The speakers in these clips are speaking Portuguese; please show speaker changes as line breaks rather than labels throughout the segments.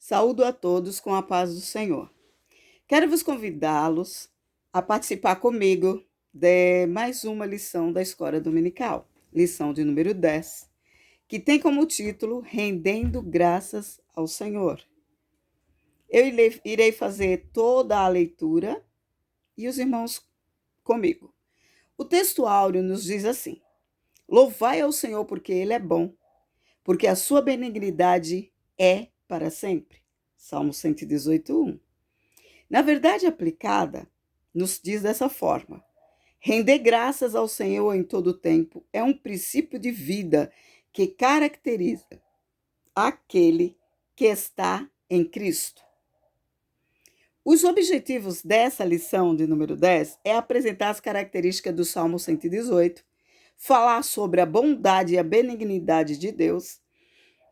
Saúdo a todos com a paz do Senhor. Quero vos convidá-los a participar comigo de mais uma lição da Escola Dominical, lição de número 10, que tem como título Rendendo Graças ao Senhor. Eu irei fazer toda a leitura e os irmãos comigo. O texto áureo nos diz assim: Louvai ao Senhor porque Ele é bom, porque a sua benignidade é para sempre. Salmo 118:1. Na verdade aplicada, nos diz dessa forma: render graças ao Senhor em todo o tempo é um princípio de vida que caracteriza aquele que está em Cristo. Os objetivos dessa lição de número 10 é apresentar as características do Salmo 118, falar sobre a bondade e a benignidade de Deus,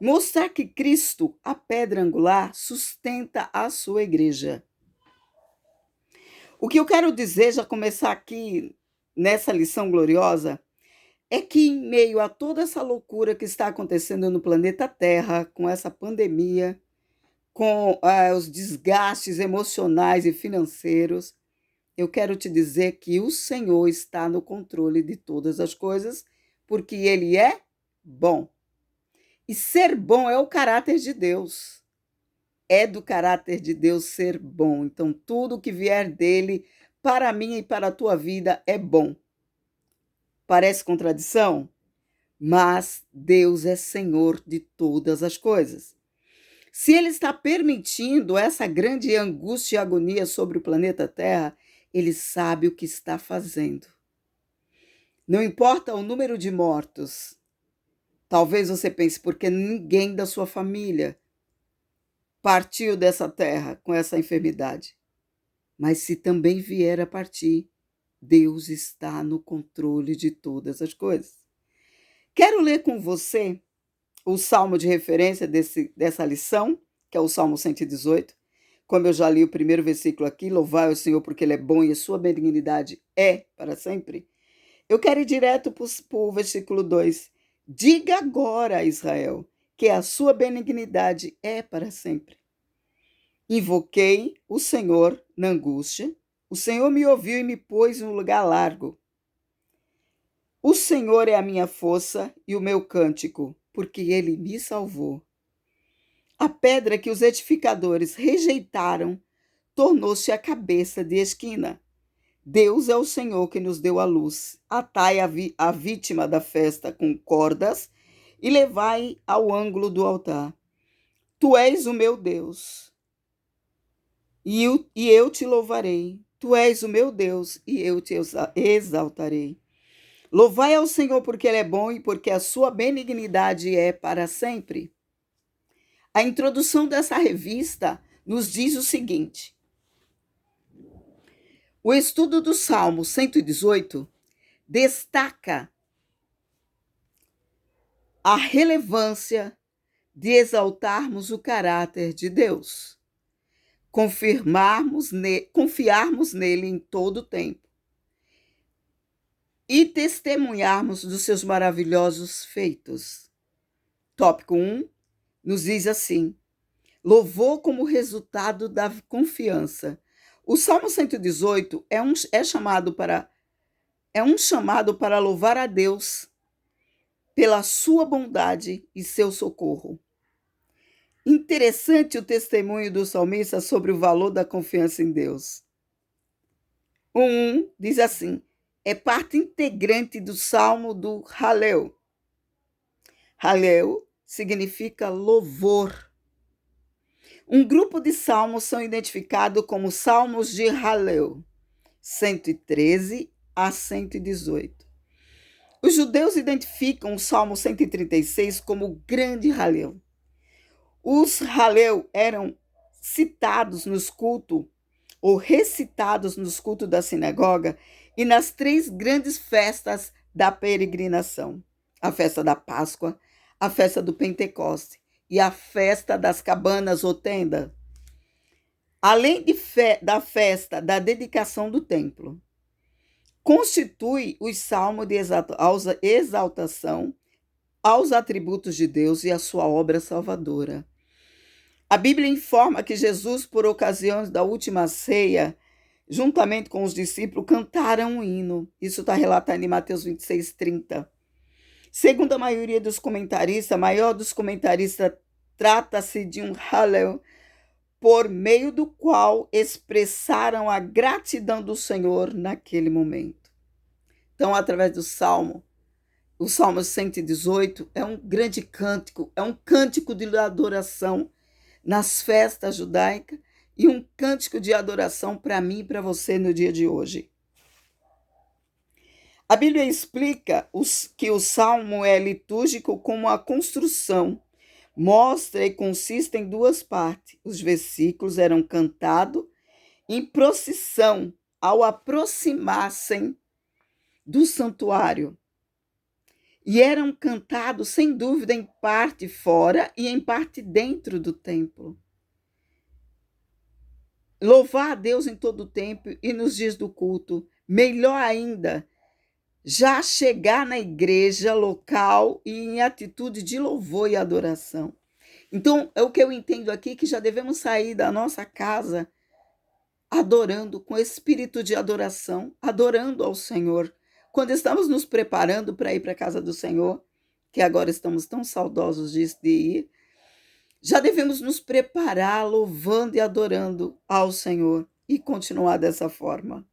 mostrar que Cristo, a pedra angular, sustenta a sua igreja. O que eu quero dizer, já começar aqui nessa lição gloriosa, é que em meio a toda essa loucura que está acontecendo no planeta Terra, com essa pandemia, com os desgastes emocionais e financeiros, eu quero te dizer que o Senhor está no controle de todas as coisas, porque Ele é bom. E ser bom é o caráter de Deus. É do caráter de Deus ser bom. Então, tudo que vier dele, para mim e para a tua vida, é bom. Parece contradição? Mas Deus é Senhor de todas as coisas. Se Ele está permitindo essa grande angústia e agonia sobre o planeta Terra, Ele sabe o que está fazendo. Não importa o número de mortos. Talvez você pense, porque ninguém da sua família partiu dessa terra com essa enfermidade. Mas se também vier a partir, Deus está no controle de todas as coisas. Quero ler com você o salmo de referência dessa lição, que é o Salmo 118. Como eu já li o primeiro versículo aqui, louvai o Senhor porque Ele é bom e a sua benignidade é para sempre. Eu quero ir direto para o versículo 2. Diga agora, Israel, que a sua benignidade é para sempre. Invoquei o Senhor na angústia, o Senhor me ouviu e me pôs em um lugar largo. O Senhor é a minha força e o meu cântico, porque Ele me salvou. A pedra que os edificadores rejeitaram tornou-se a cabeça de esquina. Deus é o Senhor que nos deu a luz. Atai a vítima da festa com cordas e levai ao ângulo do altar. Tu és o meu Deus, e eu te louvarei. Tu és o meu Deus, e eu te exaltarei. Louvai ao Senhor porque Ele é bom e porque a sua benignidade é para sempre. A introdução dessa revista nos diz o seguinte: o estudo do Salmo 118 destaca a relevância de exaltarmos o caráter de Deus, confiarmos nele em todo o tempo e testemunharmos dos seus maravilhosos feitos. Tópico 1 nos diz assim: louvor como resultado da confiança. O Salmo 118 é um chamado para louvar a Deus pela sua bondade e seu socorro. Interessante o testemunho do salmista sobre o valor da confiança em Deus. O 1 diz assim: é parte integrante do Salmo do Halel. Halel significa louvor. Um grupo de salmos são identificados como salmos de Halel, 113 a 118. Os judeus identificam o Salmo 136 como o grande Halel. Os Halel eram citados nos cultos ou recitados nos cultos da sinagoga e nas 3 grandes festas da peregrinação: a festa da Páscoa, a festa do Pentecoste e a festa das cabanas ou tenda, além da festa da dedicação do templo. Constitui os salmos de exaltação aos atributos de Deus e à sua obra salvadora. A Bíblia informa que Jesus, por ocasião da última ceia, juntamente com os discípulos, cantaram um hino. Isso está relatado em Mateus 26:30. Segundo a maioria dos comentaristas, a maior dos comentaristas, trata-se de um Hallel, por meio do qual expressaram a gratidão do Senhor naquele momento. Então, através do Salmo, o Salmo 118 é um grande cântico, é um cântico de adoração nas festas judaicas e um cântico de adoração para mim e para você no dia de hoje. A Bíblia explica que o Salmo é litúrgico como a construção. Mostra e consiste em duas partes. Os versículos eram cantados em procissão ao aproximassem do santuário. E eram cantados, sem dúvida, em parte fora e em parte dentro do templo. Louvar a Deus em todo o tempo e nos dias do culto. Melhor ainda, já chegar na igreja local e em atitude de louvor e adoração. Então, é o que eu entendo aqui, que já devemos sair da nossa casa adorando, com espírito de adoração, adorando ao Senhor. Quando estamos nos preparando para ir para a casa do Senhor, que agora estamos tão saudosos de ir, já devemos nos preparar louvando e adorando ao Senhor e continuar dessa forma.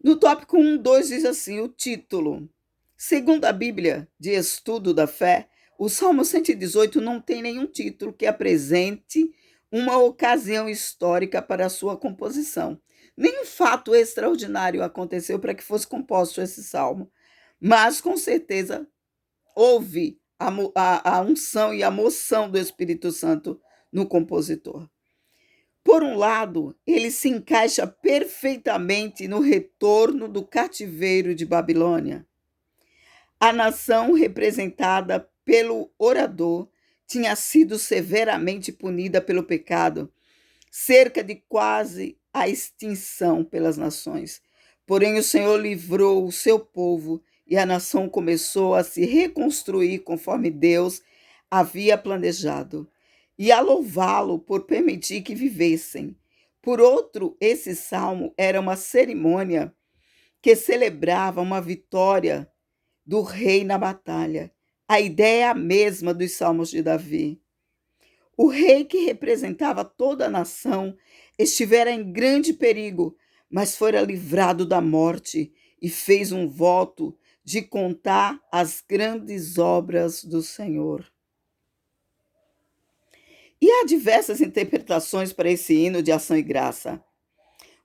No tópico 1.2 diz assim, o título. Segundo a Bíblia de Estudo da Fé, o Salmo 118 não tem nenhum título que apresente uma ocasião histórica para a sua composição. Nenhum fato extraordinário aconteceu para que fosse composto esse salmo, mas com certeza houve a unção e a moção do Espírito Santo no compositor. Por um lado, ele se encaixa perfeitamente no retorno do cativeiro de Babilônia. A nação representada pelo orador tinha sido severamente punida pelo pecado, cerca de quase a extinção pelas nações. Porém, o Senhor livrou o seu povo e a nação começou a se reconstruir conforme Deus havia planejado e a louvá-lo por permitir que vivessem. Por outro, esse salmo era uma cerimônia que celebrava uma vitória do rei na batalha. A ideia é a mesma dos salmos de Davi. O rei, que representava toda a nação, estivera em grande perigo, mas fora livrado da morte e fez um voto de contar as grandes obras do Senhor. E há diversas interpretações para esse hino de ação e graça.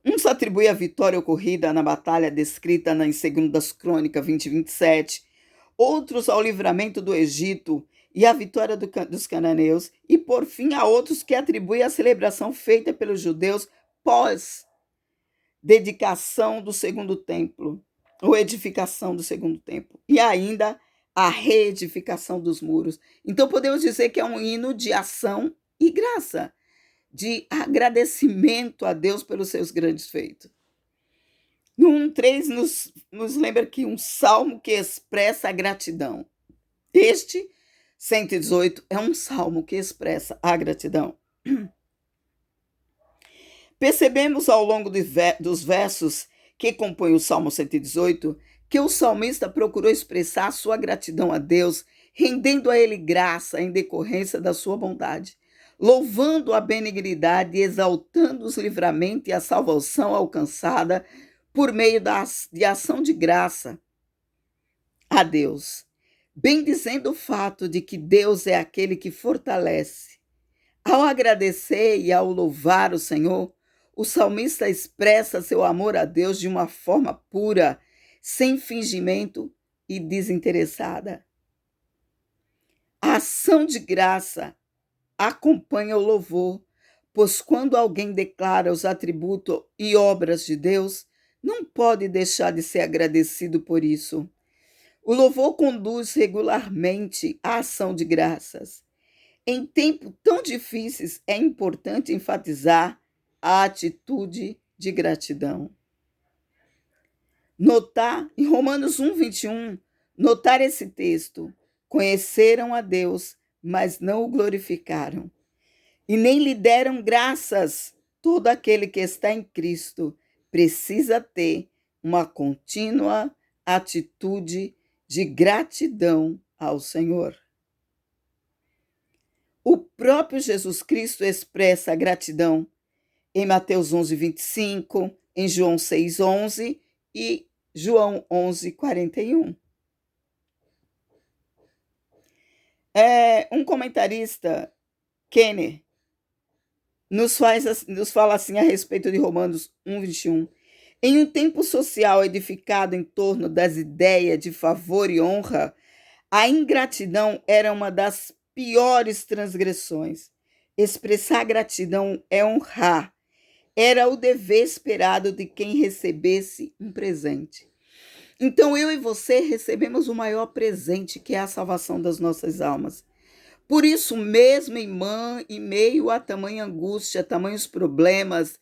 Uns atribuem a vitória ocorrida na batalha descrita em 2 Crônicas 20:27, outros ao livramento do Egito e à vitória dos cananeus, e por fim há outros que atribuem a celebração feita pelos judeus pós dedicação do segundo templo, ou edificação do segundo templo, e ainda a reedificação dos muros. Então podemos dizer que é um hino de ação e graça, de agradecimento a Deus pelos seus grandes feitos. No 1.3 nos lembra que um salmo que expressa a gratidão. Este 118 é um salmo que expressa a gratidão. Percebemos ao longo dos versos que compõem o Salmo 118 que o salmista procurou expressar sua gratidão a Deus, rendendo a ele graça em decorrência da sua bondade, louvando a benignidade e exaltando os livramentos e a salvação alcançada por meio de ação de graça a Deus, bendizendo o fato de que Deus é aquele que fortalece. Ao agradecer e ao louvar o Senhor, o salmista expressa seu amor a Deus de uma forma pura, sem fingimento e desinteressada. A ação de graça acompanha o louvor, pois quando alguém declara os atributos e obras de Deus, não pode deixar de ser agradecido por isso. O louvor conduz regularmente à ação de graças. Em tempos tão difíceis, é importante enfatizar a atitude de gratidão. Notar, em Romanos 1:21, notar esse texto, conheceram a Deus, mas não o glorificaram. e nem lhe deram graças. Todo aquele que está em Cristo precisa ter uma contínua atitude de gratidão ao Senhor. O próprio Jesus Cristo expressa a gratidão em Mateus 11:25, em João 6:11 e João 11:41. Um comentarista, Kenner, nos fala assim a respeito de Romanos 1:21. Em um tempo social edificado em torno das ideias de favor e honra, a ingratidão era uma das piores transgressões. Expressar gratidão é honrar. Era o dever esperado de quem recebesse um presente. Então eu e você recebemos o maior presente, que é a salvação das nossas almas. Por isso mesmo, em meio a tamanha angústia, tamanhos problemas,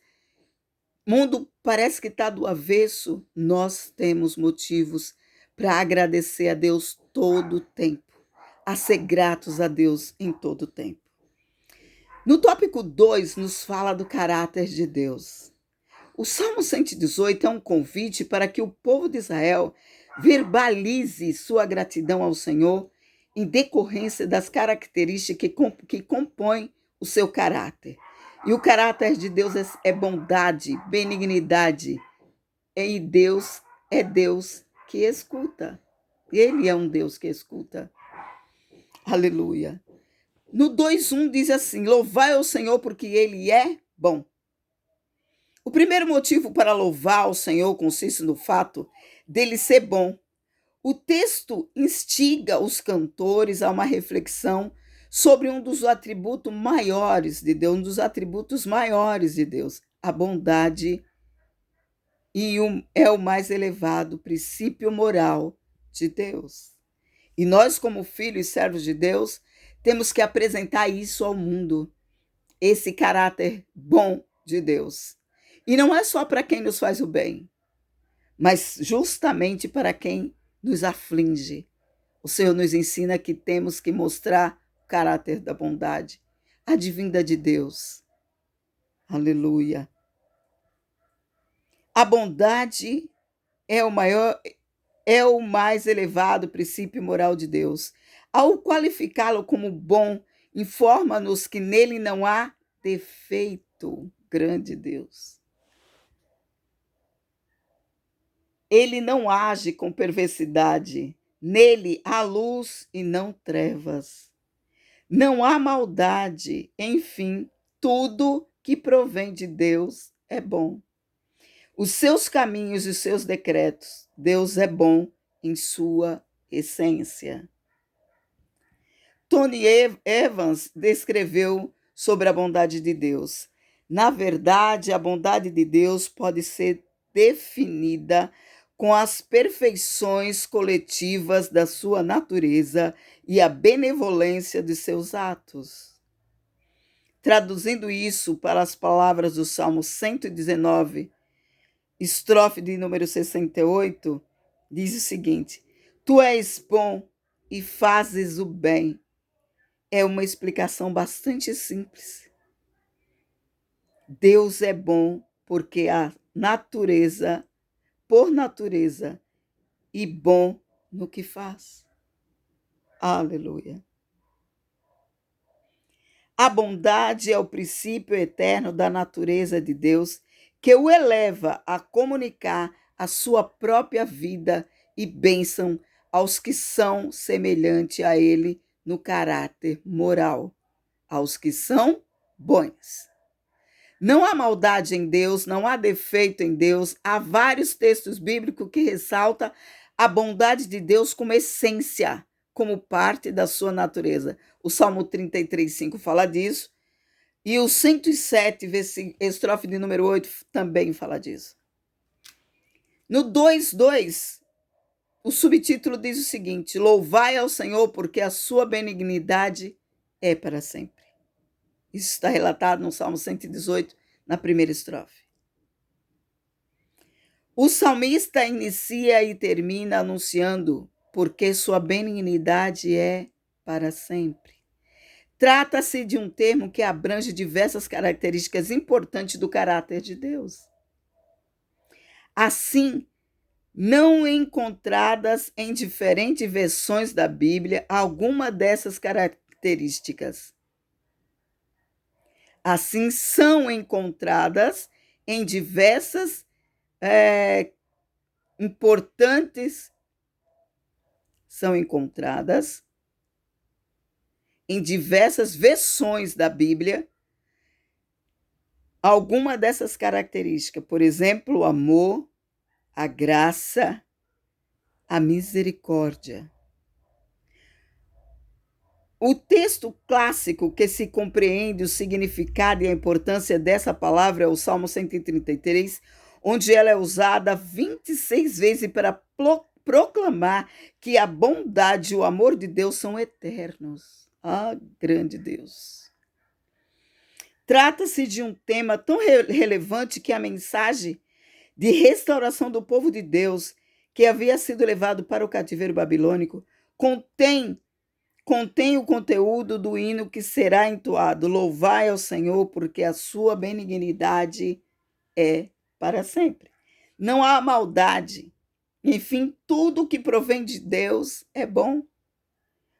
mundo parece que está do avesso, nós temos motivos para agradecer a Deus todo o tempo, a ser gratos a Deus em todo o tempo. No tópico 2, nos fala do caráter de Deus. O Salmo 118 é um convite para que o povo de Israel verbalize sua gratidão ao Senhor em decorrência das características que compõem o seu caráter. E o caráter de Deus é bondade, benignidade. E Deus é Deus que escuta. Ele é um Deus que escuta. Aleluia. No 2:1 diz assim: louvai ao Senhor porque ele é bom. O primeiro motivo para louvar ao Senhor consiste no fato dele ser bom. O texto instiga os cantores a uma reflexão sobre um dos atributos maiores de Deus, a bondade, e é o mais elevado princípio moral de Deus. E nós, como filhos e servos de Deus, temos que apresentar isso ao mundo, esse caráter bom de Deus. E não é só para quem nos faz o bem, mas justamente para quem nos aflige. O Senhor nos ensina que temos que mostrar o caráter da bondade, a divindade de Deus. Aleluia. A bondade é o mais elevado princípio moral de Deus. Ao qualificá-lo como bom, informa-nos que nele não há defeito. Grande Deus. Ele não age com perversidade. Nele há luz e não trevas. Não há maldade. Enfim, tudo que provém de Deus é bom. Os seus caminhos e os seus decretos, Deus é bom em sua essência. Tony Evans descreveu sobre a bondade de Deus. Na verdade, a bondade de Deus pode ser definida com as perfeições coletivas da sua natureza e a benevolência de seus atos. Traduzindo isso para as palavras do Salmo 119, estrofe de número 68, diz o seguinte: tu és bom e fazes o bem. É uma explicação bastante simples. Deus é bom porque por natureza, e bom no que faz. Aleluia. A bondade é o princípio eterno da natureza de Deus que o eleva a comunicar a sua própria vida e bênção aos que são semelhantes a ele no caráter moral, aos que são bons. Não há maldade em Deus, não há defeito em Deus. Há vários textos bíblicos que ressaltam a bondade de Deus como essência, como parte da sua natureza. O Salmo 33:5 fala disso. E o 107, estrofe de número 8, também fala disso. No 2:2, o subtítulo diz o seguinte: louvai ao Senhor porque a sua benignidade é para sempre. Isso está relatado no Salmo 118, na primeira estrofe. O salmista inicia e termina anunciando porque sua benignidade é para sempre. Trata-se de um termo que abrange diversas características importantes do caráter de Deus. Assim, não encontradas em diferentes versões da Bíblia alguma dessas características. Assim, são encontradas em diversas importantes, são encontradas em diversas versões da Bíblia alguma dessas características. Por exemplo, o amor, a graça, a misericórdia. O texto clássico que se compreende o significado e a importância dessa palavra é o Salmo 133, onde ela é usada 26 vezes para proclamar que a bondade e o amor de Deus são eternos. Ah, grande Deus! Trata-se de um tema tão relevante que a mensagem de restauração do povo de Deus, que havia sido levado para o cativeiro babilônico, contém o conteúdo do hino que será entoado: Louvai ao Senhor, porque a sua benignidade é para sempre. Não há maldade. Enfim, tudo que provém de Deus é bom.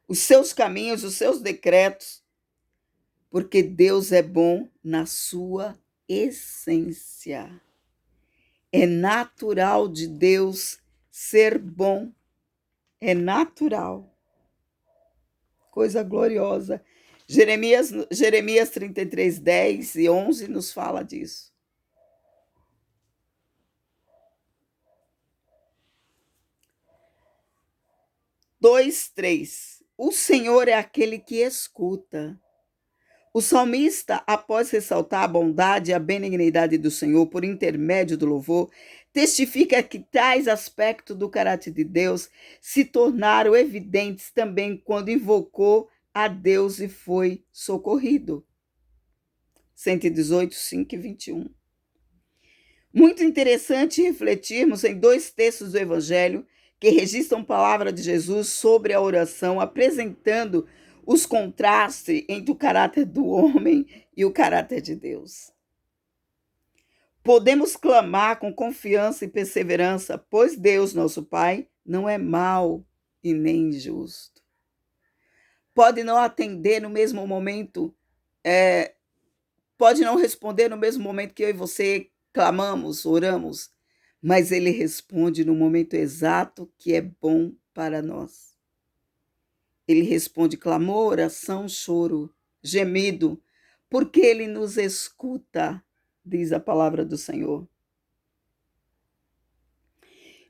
Os seus caminhos, os seus decretos, porque Deus é bom na sua essência. É natural de Deus ser bom. É natural. Coisa gloriosa. Jeremias 33, 10 e 11 nos fala disso. Dois, 3. O Senhor é aquele que escuta. O salmista, após ressaltar a bondade e a benignidade do Senhor por intermédio do louvor, testifica que tais aspectos do caráter de Deus se tornaram evidentes também quando invocou a Deus e foi socorrido. 118, 5 e 21. Muito interessante refletirmos em dois textos do Evangelho que registram a palavra de Jesus sobre a oração, apresentando os contrastes entre o caráter do homem e o caráter de Deus. Podemos clamar com confiança e perseverança, pois Deus, nosso Pai, não é mau e nem injusto. Pode não atender no mesmo momento, pode não responder no mesmo momento que eu e você clamamos, oramos, mas Ele responde no momento exato que é bom para nós. Ele responde clamor, oração, choro, gemido, porque Ele nos escuta, diz a palavra do Senhor.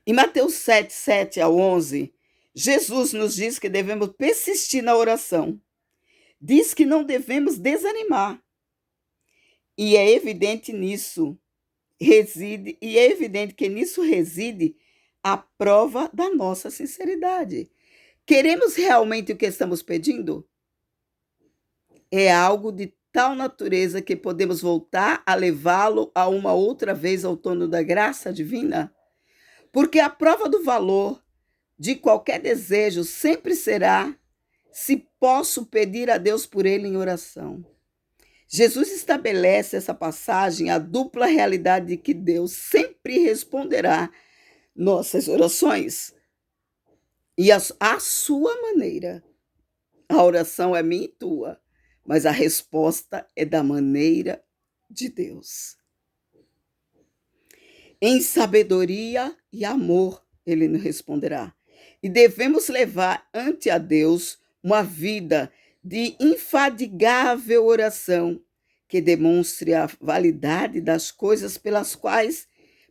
Em Mateus 7, 7 a 11, Jesus nos diz que devemos persistir na oração. Diz que não devemos desanimar. E é evidente que nisso reside a prova da nossa sinceridade. Queremos realmente o que estamos pedindo? É algo de tal natureza que podemos voltar a levá-lo a uma outra vez ao trono da graça divina? Porque a prova do valor de qualquer desejo sempre será se posso pedir a Deus por ele em oração. Jesus estabelece essa passagem a dupla realidade de que Deus sempre responderá nossas orações e a sua maneira. A oração é minha e tua, mas a resposta é da maneira de Deus. Em sabedoria e amor, ele nos responderá. E devemos levar ante a Deus uma vida de infadigável oração, que demonstre a validade das coisas pelas quais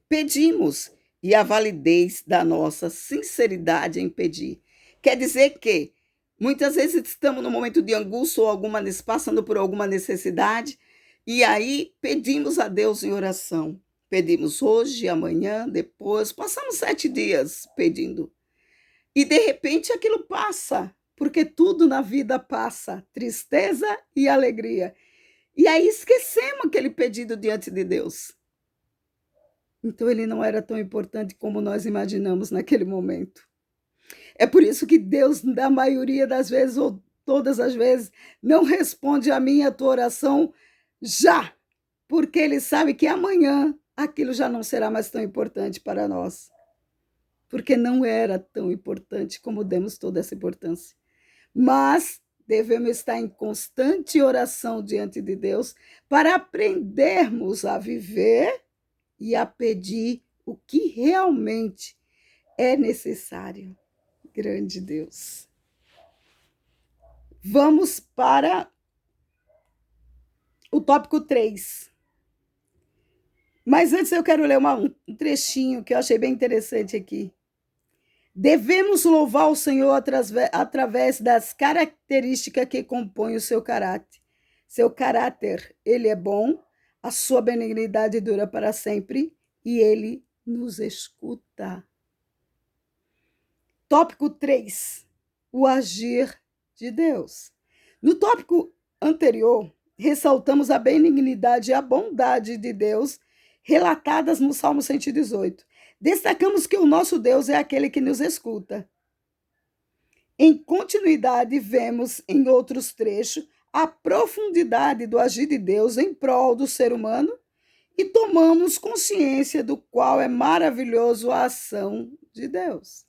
pedimos e a validez da nossa sinceridade em pedir. Quer dizer que muitas vezes estamos num momento de angústia ou passando por alguma necessidade, e aí pedimos a Deus em oração. Pedimos hoje, amanhã, depois, passamos 7 dias pedindo. E de repente aquilo passa, porque tudo na vida passa, tristeza e alegria. E aí esquecemos aquele pedido diante de Deus. Então ele não era tão importante como nós imaginamos naquele momento. É por isso que Deus, na maioria das vezes, ou todas as vezes, não responde a minha a tua oração já, porque Ele sabe que amanhã aquilo já não será mais tão importante para nós, porque não era tão importante como demos toda essa importância. Mas devemos estar em constante oração diante de Deus para aprendermos a viver e a pedir o que realmente é necessário. Grande Deus. Vamos para o tópico 3. Mas antes eu quero ler um trechinho que eu achei bem interessante aqui. Devemos louvar o Senhor através das características que compõem o seu caráter. Seu caráter, ele é bom, a sua benignidade dura para sempre e ele nos escuta. Tópico 3. O agir de Deus. No tópico anterior, ressaltamos a benignidade e a bondade de Deus relatadas no Salmo 118. Destacamos que o nosso Deus é aquele que nos escuta. Em continuidade, vemos em outros trechos a profundidade do agir de Deus em prol do ser humano e tomamos consciência do qual é maravilhoso a ação de Deus.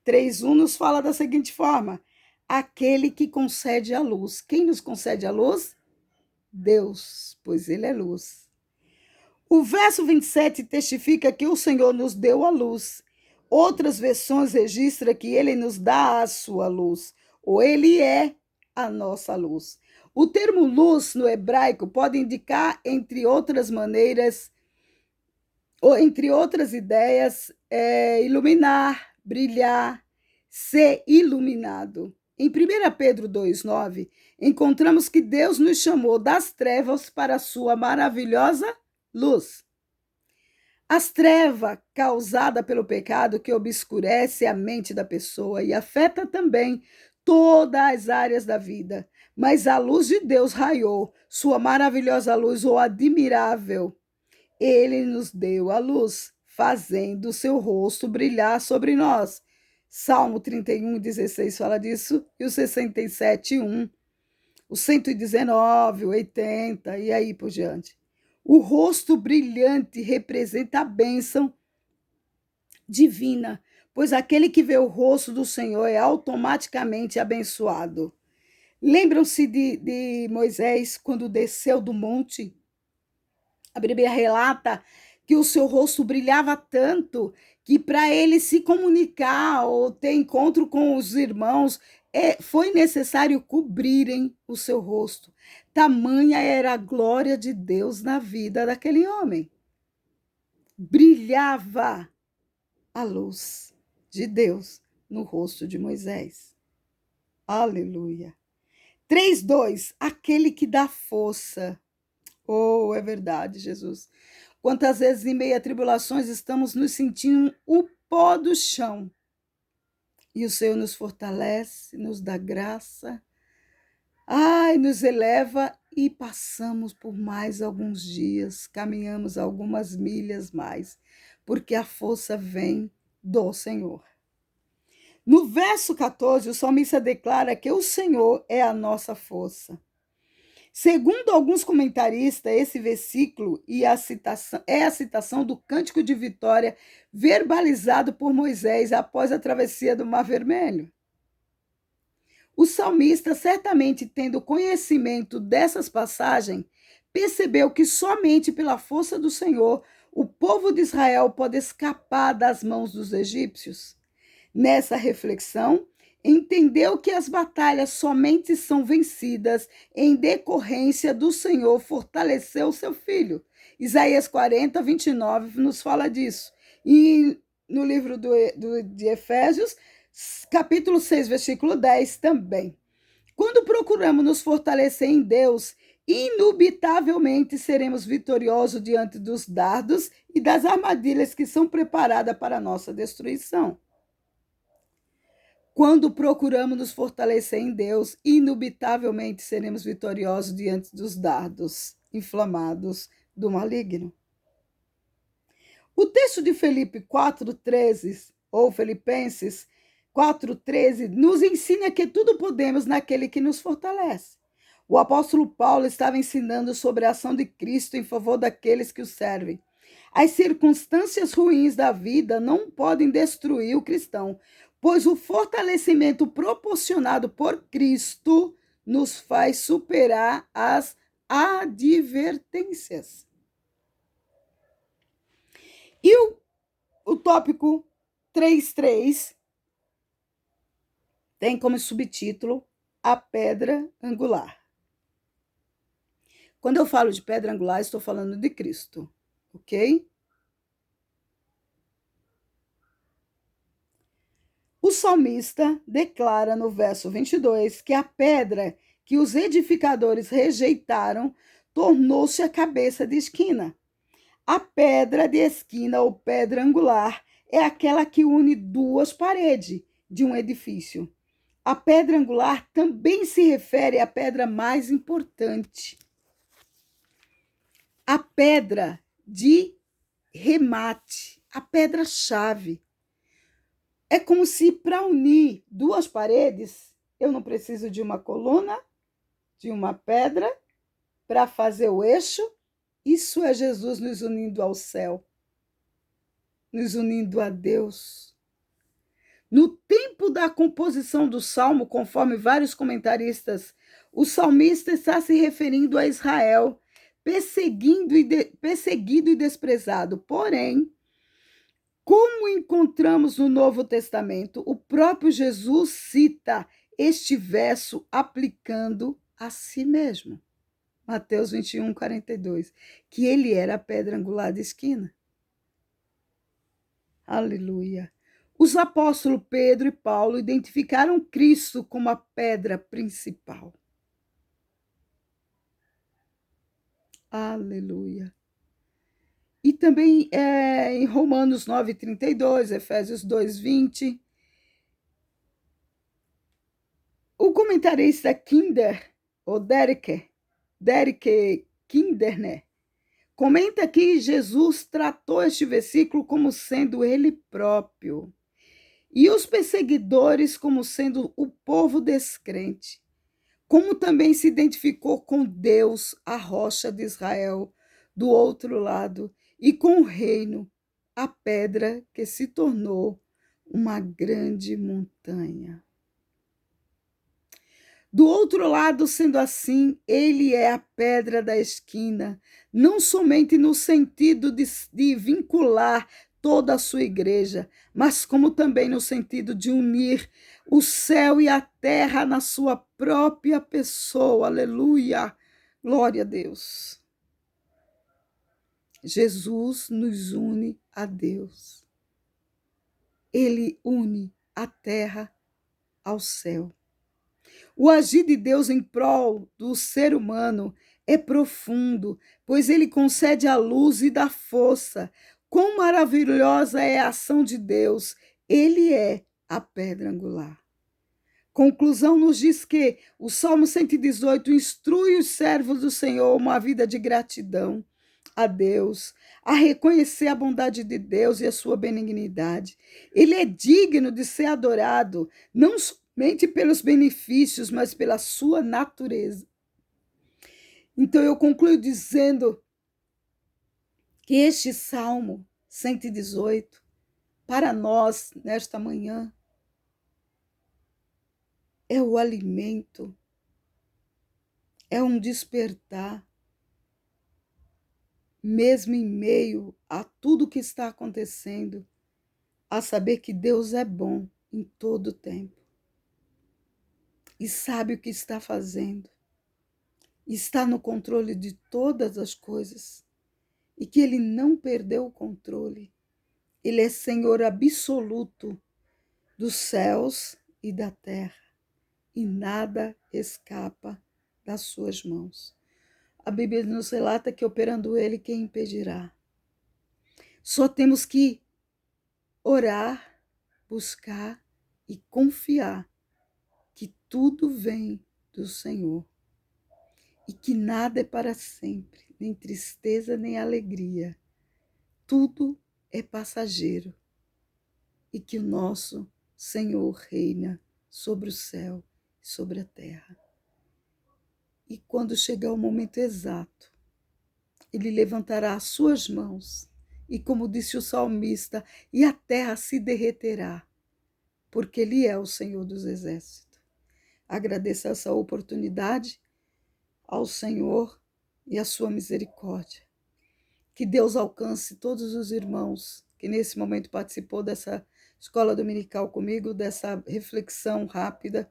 3:1 nos fala da seguinte forma: aquele que concede a luz. Quem nos concede a luz? Deus, pois ele é luz. O verso 27 testifica que o Senhor nos deu a luz. Outras versões registram que ele nos dá a sua luz, ou ele é a nossa luz. O termo luz no hebraico pode indicar, entre outras maneiras, ou entre outras ideias, iluminar, brilhar, ser iluminado. Em 1 Pedro 2,9, encontramos que Deus nos chamou das trevas para a sua maravilhosa luz. As trevas causadas pelo pecado que obscurece a mente da pessoa e afeta também todas as áreas da vida. Mas a luz de Deus raiou, sua maravilhosa luz, ou admirável. Ele nos deu a luz, fazendo o seu rosto brilhar sobre nós. Salmo 31:16 fala disso, e o 67:1, o 119, o 80, e aí por diante. O rosto brilhante representa a bênção divina, pois aquele que vê o rosto do Senhor é automaticamente abençoado. Lembram-se de Moisés quando desceu do monte? A Bíblia relata que o seu rosto brilhava tanto que para ele se comunicar ou ter encontro com os irmãos, foi necessário cobrirem o seu rosto. Tamanha era a glória de Deus na vida daquele homem. Brilhava a luz de Deus no rosto de Moisés. Aleluia. 3:2, aquele que dá força. Oh, é verdade, Jesus. Quantas vezes em meio a tribulações estamos nos sentindo o pó do chão. E o Senhor nos fortalece, nos dá graça, nos eleva e passamos por mais alguns dias, caminhamos algumas milhas mais, porque a força vem do Senhor. No verso 14, o salmista declara que o Senhor é a nossa força. Segundo alguns comentaristas, esse versículo é a citação do cântico de vitória verbalizado por Moisés após a travessia do Mar Vermelho. O salmista, certamente tendo conhecimento dessas passagens, percebeu que somente pela força do Senhor o povo de Israel pode escapar das mãos dos egípcios. Nessa reflexão, entendeu que as batalhas somente são vencidas em decorrência do Senhor fortalecer o seu filho. Isaías 40:29 nos fala disso. E no livro de Efésios, capítulo 6, versículo 10 também. Quando procuramos nos fortalecer em Deus, indubitavelmente seremos vitoriosos diante dos dardos e das armadilhas que são preparadas para a nossa destruição. Quando procuramos nos fortalecer em Deus, indubitavelmente seremos vitoriosos diante dos dardos inflamados do maligno. O texto de Filipe 4:13, ou Filipenses 4,13 nos ensina que tudo podemos naquele que nos fortalece. O apóstolo Paulo estava ensinando sobre a ação de Cristo em favor daqueles que o servem. As circunstâncias ruins da vida não podem destruir o cristão, pois o fortalecimento proporcionado por Cristo nos faz superar as advertências. E o tópico 3.3 tem como subtítulo a pedra angular. Quando eu falo de pedra angular, estou falando de Cristo, ok? O salmista declara no verso 22 que a pedra que os edificadores rejeitaram tornou-se a cabeça de esquina. A pedra de esquina ou pedra angular é aquela que une duas paredes de um edifício. A pedra angular também se refere à pedra mais importante, a pedra de remate, a pedra-chave. É como se para unir duas paredes, eu não preciso de uma coluna, de uma pedra, para fazer o eixo. Isso é Jesus nos unindo ao céu, nos unindo a Deus. No tempo da composição do Salmo, conforme vários comentaristas, o salmista está se referindo a Israel, perseguido e desprezado. Porém, como encontramos no Novo Testamento, o próprio Jesus cita este verso aplicando a si mesmo. Mateus 21, 42, que ele era a pedra angular de esquina. Aleluia. Os apóstolos Pedro e Paulo identificaram Cristo como a pedra principal. Aleluia. E também em Romanos 9,32, Efésios 2,20, o comentarista Kinder, ou Derek Kindner, comenta que Jesus tratou este versículo como sendo ele próprio, e os perseguidores como sendo o povo descrente, como também se identificou com Deus, a rocha de Israel, do outro lado, e com o reino, a pedra que se tornou uma grande montanha. Do outro lado, sendo assim, ele é a pedra da esquina, não somente no sentido de vincular toda a sua igreja, mas como também no sentido de unir o céu e a terra na sua própria pessoa. Aleluia! Glória a Deus. Jesus nos une a Deus. Ele une a terra ao céu. O agir de Deus em prol do ser humano é profundo, pois ele concede a luz e dá força. Quão maravilhosa é a ação de Deus! Ele é a pedra angular. Conclusão nos diz que o Salmo 118 instrui os servos do Senhor a uma vida de gratidão a Deus, a reconhecer a bondade de Deus e a sua benignidade. Ele é digno de ser adorado, não somente pelos benefícios, mas pela sua natureza. Então eu concluo dizendo que este Salmo 118, para nós, nesta manhã, é o alimento, é um despertar, mesmo em meio a tudo que está acontecendo, a saber que Deus é bom em todo o tempo e sabe o que está fazendo, está no controle de todas as coisas e que Ele não perdeu o controle. Ele é Senhor absoluto dos céus e da terra e nada escapa das suas mãos. A Bíblia nos relata que operando Ele, quem impedirá? Só temos que orar, buscar e confiar que tudo vem do Senhor e que nada é para sempre, nem tristeza nem alegria. Tudo é passageiro e que o nosso Senhor reina sobre o céu e sobre a terra. E quando chegar o momento exato, ele levantará as suas mãos, e como disse o salmista, e a terra se derreterá, porque ele é o Senhor dos exércitos. Agradeça essa oportunidade ao Senhor e a sua misericórdia. Que Deus alcance todos os irmãos que nesse momento participou dessa escola dominical comigo, dessa reflexão rápida,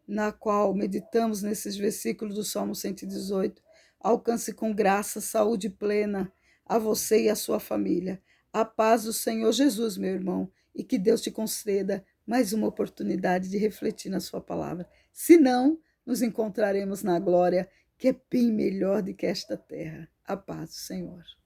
na qual meditamos nesses versículos do Salmo 118. Alcance com graça, saúde plena a você e a sua família. A paz do Senhor Jesus, meu irmão, e que Deus te conceda mais uma oportunidade de refletir na sua palavra. Se não, nos encontraremos na glória, que é bem melhor do que esta terra. A paz do Senhor.